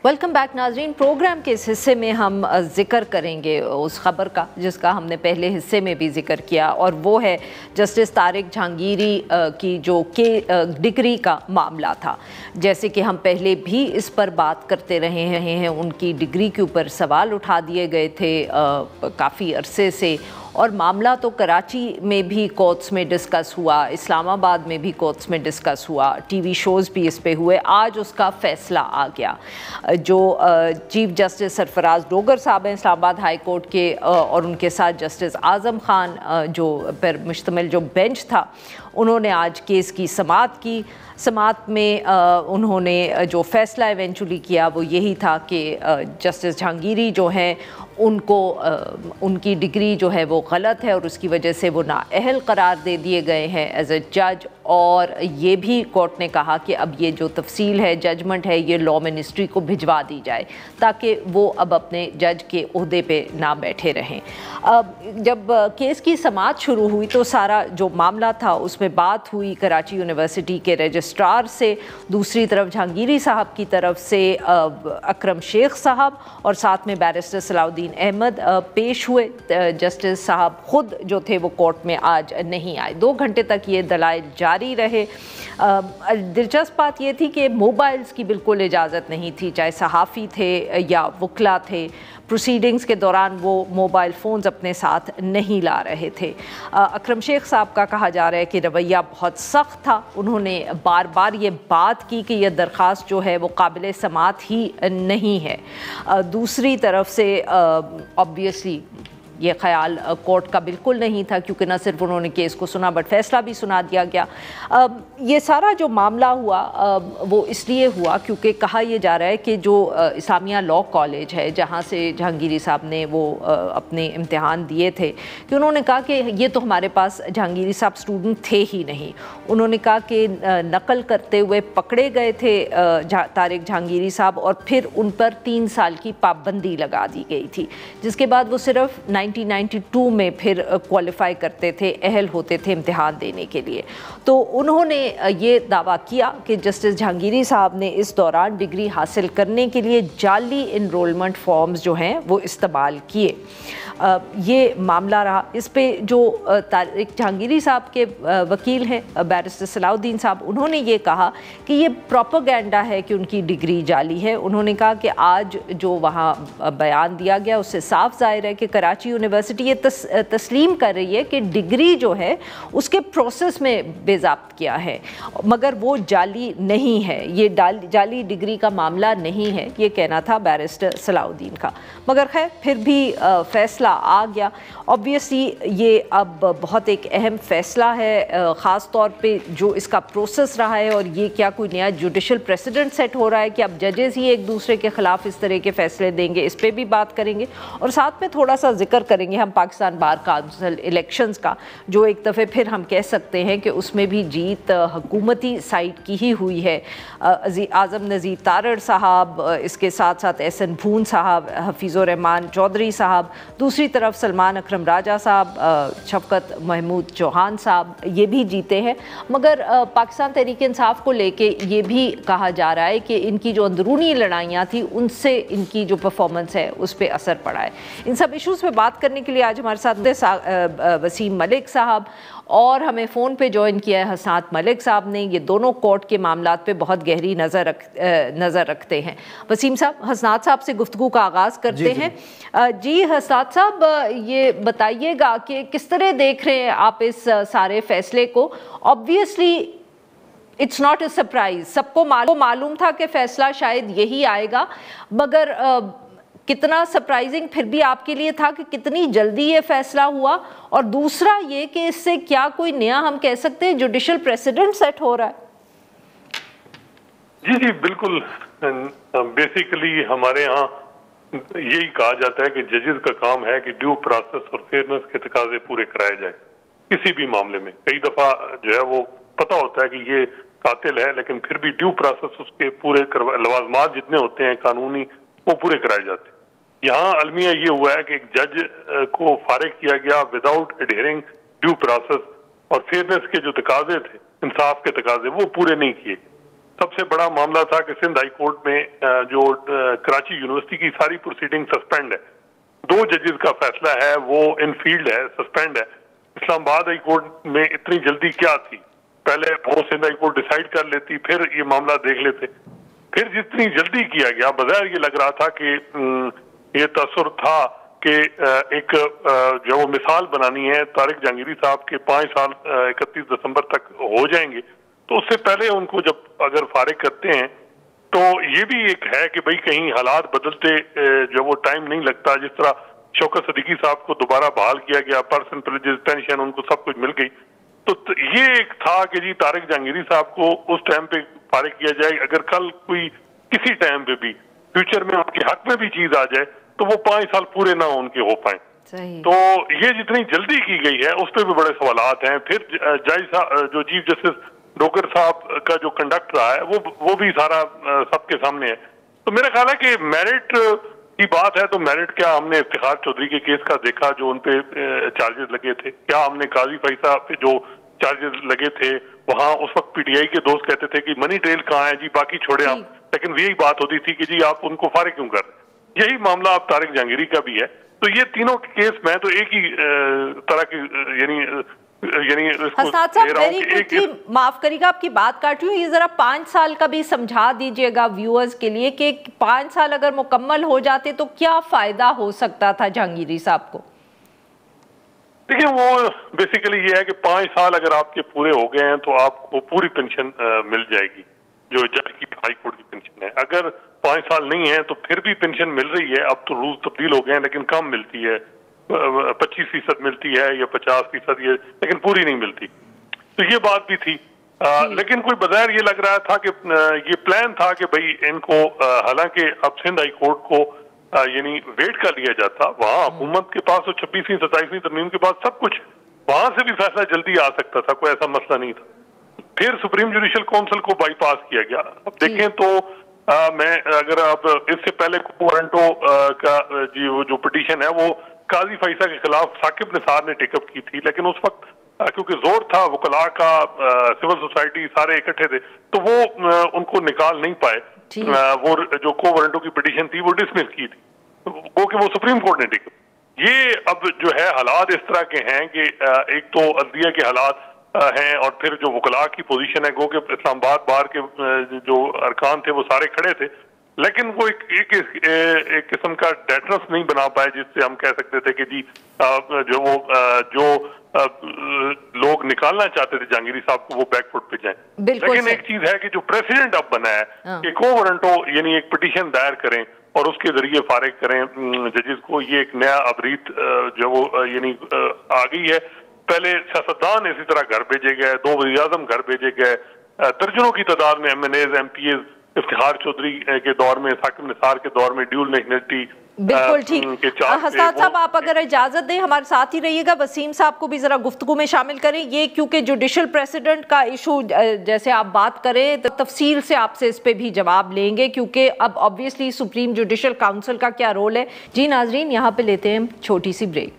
Welcome back नाजरीन। Programme के इस हिस्से में हम जिक्र करेंगे उस ख़बर का जिसका हमने पहले हिस्से में भी जिक्र किया, और वो है जस्टिस तारिक जहांगीरी की जो डिग्री का मामला था। जैसे कि हम पहले भी इस पर बात करते रहे हैं, उनकी डिग्री के ऊपर सवाल उठा दिए गए थे काफ़ी अरसे से, और मामला तो कराची में भी कोर्ट्स में डिस्कस हुआ, इस्लामाबाद में भी कोर्ट्स में डिस्कस हुआ, टीवी शोज़ भी इस पे हुए। आज उसका फ़ैसला आ गया। जो चीफ़ जस्टिस सरफराज डोगर साहब हैं इस्लामाबाद हाई कोर्ट के, और उनके साथ जस्टिस आज़म ख़ान जो पर मुश्तमिल जो बेंच था, उन्होंने आज केस की समाअत की। समाअत में उन्होंने जो फ़ैसला इवेंचुअली किया वो यही था कि जस्टिस जहांगीरी जो हैं उनको उनकी डिग्री जो है वो गलत है और उसकी वजह से वो नाअहल करार दे दिए गए हैं एज ए जज। और ये भी कोर्ट ने कहा कि अब ये जो तफसील है, जजमेंट है, ये लॉ मिनिस्ट्री को भिजवा दी जाए ताकि वो अब अपने जज के ओहदे पे ना बैठे रहें। जब केस की समाअत शुरू हुई तो सारा जो मामला था उसमें बात हुई कराची यूनिवर्सिटी के रजिस्ट्रार से, दूसरी तरफ जहांगीरी साहब की तरफ से अकरम शेख साहब, और साथ में बैरिस्टर सलाउद्दीन अहमद पेश हुए। जस्टिस साहब ख़ुद जो थे वो कोर्ट में आज नहीं आए। 2 घंटे तक ये दलाइल जारी रहे। दिलचस्प बात ये थी कि मोबाइल्स की बिल्कुल इजाज़त नहीं थी, चाहे सहाफ़ी थे या वकला थे। प्रोसीडिंग्स के दौरान वो मोबाइल फ़ोन्स अपने साथ नहीं ला रहे थे। अकरम शेख साहब का कहा जा रहा है कि रवैया बहुत सख्त था। उन्होंने बार बार ये बात की कि यह दरख्वास्त जो है वो काबिल समाअत ही नहीं है। दूसरी तरफ से ऑब्वियसली ये ख्याल कोर्ट का बिल्कुल नहीं था, क्योंकि न सिर्फ उन्होंने केस को सुना बट फैसला भी सुना दिया गया। ये सारा जो मामला हुआ वो इसलिए हुआ क्योंकि कहा यह जा रहा है कि जो इस्लामिया लॉ कॉलेज है जहाँ से जहांगीरी साहब ने वो अपने इम्तिहान दिए थे, कि उन्होंने कहा कि ये तो हमारे पास जहांगीरी साहब स्टूडेंट थे ही नहीं। उन्होंने कहा कि नकल करते हुए पकड़े गए थे तारिक जहांगीरी साहब, और फिर उन पर 3 साल की पाबंदी लगा दी गई थी, जिसके बाद वो सिर्फ 1992 में फिर क्वालिफाई करते थे, अहल होते थे इम्तिहान देने के लिए। तो उन्होंने ये दावा किया कि जस्टिस जहांगीरी साहब ने इस दौरान डिग्री हासिल करने के लिए जाली इनरोलमेंट फॉर्म्स जो हैं वो इस्तेमाल किए। ये मामला रहा। इस पे जो तारिक जहांगीरी साहब के वकील हैं बैरिस्टर सलाउद्दीन साहब, उन्होंने ये कहा कि ये प्रोपेगेंडा है कि उनकी डिग्री जाली है। उन्होंने कहा कि आज जो वहाँ बयान दिया गया उससे साफ जाहिर है कि कराची यूनिवर्सिटी ये तस्लीम कर रही है कि डिग्री जो है उसके प्रोसेस में बेज़ाब्त किया है, मगर वो जाली नहीं है, ये जाली डिग्री का मामला नहीं है, ये कहना था बैरिस्टर सलाउद्दीन का। मगर खैर फिर भी फ़ैसला आ गया। ऑब्वियसली ये अब बहुत एक अहम फ़ैसला है, ख़ास तौर पे जो इसका प्रोसेस रहा है, और ये क्या कोई नया जुडिशल प्रेसिडेंट सेट हो रहा है कि अब जजेस ही एक दूसरे के ख़िलाफ़ इस तरह के फ़ैसले देंगे, इस पर भी बात करेंगे। और साथ में थोड़ा सा जिक्र करेंगे हम पाकिस्तान बार काउंसिल इलेक्शंस का, जो एक दफ़े फिर हम कह सकते हैं कि उसमें भी जीत हुकूमती साइड की ही हुई है। आज़म नज़ीर तारड़ साहब, इसके साथ साथ एहसन भून साहब, हफीज़ुर रहमान चौधरी साहब, दूसरी तरफ सलमान अकरम राजा साहब, शफकत महमूद चौहान साहब, ये भी जीते हैं। मगर पाकिस्तान तहरीक इंसाफ को लेके ये भी कहा जा रहा है कि इनकी जो अंदरूनी लड़ाइयाँ थी उनसे इनकी जो परफॉर्मेंस है उस पर असर पड़ा है। इन सब इश्यूज़ पे बात करने के लिए आज हमारे साथ वसीम मलिक साहब, और हमें फ़ोन पे ज्वाइन किया है हसनात मलिक साहब ने। ये दोनों कोर्ट के मामलात पे बहुत गहरी नज़र रखते हैं। वसीम साहब, हसनात साहब से गुफ्तगू का आगाज़ करते हैं। जी हसनात साहब, ये बताइएगा कि किस तरह देख रहे हैं आप इस सारे फ़ैसले को। Obviously it's not a surprise, सबको मालूम था कि फ़ैसला शायद यही आएगा, मगर कितना सरप्राइजिंग फिर भी आपके लिए था कि कितनी जल्दी ये फैसला हुआ, और दूसरा ये कि इससे क्या कोई नया हम कह सकते हैं जुडिशल प्रेसिडेंट सेट हो रहा है? जी जी बिल्कुल। बेसिकली हमारे यहाँ यही कहा जाता है कि जजेस का काम है कि ड्यू प्रोसेस और फेयरनेस के तकाजे पूरे कराए जाए किसी भी मामले में। कई दफा जो है वो पता होता है कि ये कातिल है, लेकिन फिर भी ड्यू प्रोसेस उसके पूरे लवाजमात जितने होते हैं कानूनी वो पूरे कराए जाते हैं। यहाँ अलमिया ये हुआ है कि एक जज को फारिग किया गया विदाउट एडहेरिंग ड्यू प्रोसेस, और फेयरनेस के जो तकाजे थे, इंसाफ के तकाजे, वो पूरे नहीं किए। सबसे बड़ा मामला था कि सिंध हाई कोर्ट में जो कराची यूनिवर्सिटी की सारी प्रोसीडिंग सस्पेंड है, 2 जजेस का फैसला है वो इन फील्ड है, सस्पेंड है। इस्लामाबाद हाई कोर्ट में इतनी जल्दी क्या थी? पहले वो सिंध हाई कोर्ट डिसाइड कर लेती, फिर ये मामला देख लेते। फिर जितनी जल्दी किया गया, बज़ाहिर ये लग रहा था कि ये तसर था कि एक जो वो मिसाल बनानी है तारिक जहांगीरी साहब के 5 साल 31 दिसंबर तक हो जाएंगे, तो उससे पहले उनको जब अगर फारिग करते हैं तो ये भी एक है कि भाई कहीं हालात बदलते जो वो टाइम नहीं लगता। जिस तरह शौकत सिद्दीकी साहब को दोबारा बहाल किया गया, पर्सन प्रिविलेजेस, पेंशन, उनको सब कुछ मिल गई, तो ये एक था कि जी तारिक जहांगीरी साहब को उस टाइम पे फारिग किया जाए। अगर कल कोई किसी टाइम पे भी फ्यूचर में उनके हक में भी चीज आ जाए तो वो 5 साल पूरे ना उनके हो पाए। तो ये जितनी जल्दी की गई है उस पर भी बड़े सवालात हैं। फिर जज साहब जो चीफ जस्टिस डोगर साहब का जो कंडक्ट रहा है वो भी सारा सबके सामने है। तो मेरा ख्याल है कि मेरिट की बात है तो मेरिट क्या हमने इफ्तिखार चौधरी के केस का देखा जो उनपे चार्जेस लगे थे, क्या हमने काजी फैसा पे जो चार्जेस लगे थे वहां उस वक्त पीटीआई के दोस्त कहते थे कि मनी ट्रेल कहाँ है जी, बाकी छोड़े आप, लेकिन यही बात होती थी कि जी आप उनको फारिग क्यों कर। यही मामला अब तारिक जहांगीरी का भी है। तो ये तीनों केस मैं तो एक ही तरह की यानी हसनात साहब वेरी क्विकली, माफ करिएगा आपकी बात काट रही हूँ, ये जरा 5 साल का भी समझा दीजिएगा व्यूअर्स के लिए कि 5 साल अगर मुकम्मल हो जाते तो क्या फायदा हो सकता था जहांगीरी साहब को? देखिए वो बेसिकली ये है कि 5 साल अगर आपके पूरे हो गए हैं तो आपको पूरी पेंशन मिल जाएगी जो जज की हाई कोर्ट की पेंशन है। अगर 5 साल नहीं है तो फिर भी पेंशन मिल रही है। अब तो रूल तब्दील हो गए हैं लेकिन कम मिलती है, 25% मिलती है या 50%, ये लेकिन पूरी नहीं मिलती। तो ये बात भी थी। लेकिन कोई बज़ाहिर ये लग रहा था कि ये प्लान था कि भाई इनको हालांकि अब सिंध हाई कोर्ट को यानी वेट कर लिया जाता, वहां हुकूमत के पास तो 26वीं 27वीं तरमीम के बाद सब कुछ, वहां से भी फैसला जल्दी आ सकता था, कोई ऐसा मसला नहीं था। फिर सुप्रीम जुडिशल काउंसिल को बाईपास किया गया। अब देखें तो मैं अगर अब इससे पहले वारंटो का जी वो जो पिटीशन है वो काजी फैसा के खिलाफ साकिब निसार ने टेकअप की थी, लेकिन उस वक्त क्योंकि जोर था वकला का, सिविल सोसाइटी सारे इकट्ठे थे, तो वो उनको निकाल नहीं पाए। वो जो को वारंटो की पिटीशन थी वो डिसमिस की थी, वो कि वो सुप्रीम कोर्ट ने टेकअप। ये अब जो है हालात इस तरह के हैं कि एक तो अदलिया के हालात हैं और फिर जो वकला की पोजीशन है, गो कि इस्लामाबाद बार के जो अरकान थे वो सारे खड़े थे, लेकिन वो एक किस्म का डेटरस नहीं बना पाए जिससे हम कह सकते थे कि जी जो लोग निकालना चाहते थे जहांगीरी साहब को वो बैकफुट पे जाएं। लेकिन एक चीज है कि जो प्रेसिडेंट अब बना है कि को वारंटो यानी एक पिटीशन दायर करें और उसके जरिए फारिग करें जजेस को, ये एक नया अबरीत जो वो यानी आ गई है। पहले सियासतदान इसी तरह घर भेजे गए, 2 वज़ीर-ए-आज़म घर भेजे गए, दर्जनों की तादाद में MNAs MPAs इफ्तिखार चौधरी के दौर में, साकिब निसार के दौर में ड्यूल नेशनलिटी। बिल्कुल ठीक। हसनात साहब आप अगर इजाजत दें हमारे साथ ही रहिएगा, वसीम साहब को भी जरा गुफ्तगू में शामिल करें। ये क्योंकि जुडिशल प्रेसिडेंट का इशू जैसे आप बात करें तो तफसील से आपसे इस पे भी जवाब लेंगे, क्योंकि अब ऑब्वियसली सुप्रीम जुडिशल काउंसिल का क्या रोल है। जी नाजरीन, यहाँ पे लेते हैं छोटी सी ब्रेक।